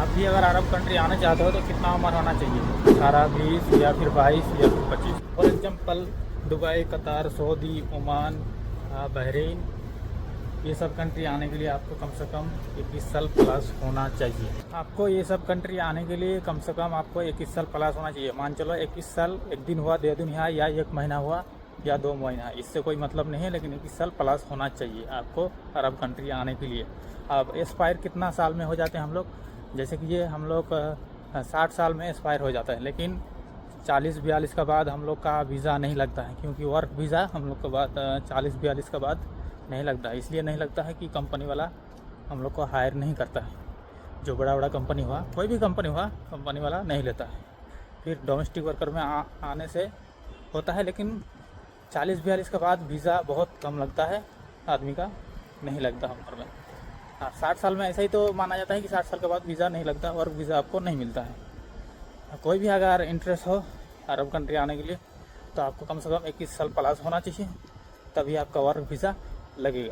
आप भी अगर अरब कंट्री आना चाहते हो तो कितना उम्र होना चाहिए? 18, 20 या फिर 22 या फिर 25? For example Dubai, Qatar, Saudi, Oman, Bahrain, ये सब कंट्री आने के लिए आपको कम से कम 21 साल प्लस होना चाहिए। आपको ये सब कंट्री आने के लिए कम से कम आपको 21 साल प्लस होना चाहिए। मान चलो 21 साल 1 दिन हुआ, 2 दिन हुआ, या 1 महीना हुआ, या 2 महीना, इससे कोई मतलब नहीं है, लेकिन 21 साल प्लस होना चाहिए आपको अरब कंट्री आने के लिए। अब एक्सपायर कितना साल में हो जाते हैं हम लोग? जैसे कि ये हम लोग 60 साल में एक्सपायर हो जाता है, लेकिन 40-42 का बाद हम लोग का वीज़ा नहीं लगता है, क्योंकि वर्क वीज़ा हम लोग के बाद 40-42 का बाद नहीं लगता है। इसलिए नहीं लगता है कि कंपनी वाला हम लोग को हायर नहीं करता है। जो बड़ा बड़ा कंपनी हुआ, कोई भी कंपनी हुआ, कंपनी वाला नहीं लेता है। फिर डोमेस्टिक वर्कर में आने से होता है, लेकिन 40-42 के बाद वीज़ा बहुत कम लगता है, आदमी का नहीं लगता उम्र में। हाँ, 60 साल में ऐसा ही तो माना जाता है कि 60 साल के बाद वीज़ा नहीं लगता, वर्क वीज़ा आपको नहीं मिलता है। कोई भी अगर इंटरेस्ट हो अरब कंट्री आने के लिए तो आपको कम से कम 21 साल प्लस होना चाहिए, तभी आपका वर्क वीज़ा लगेगा।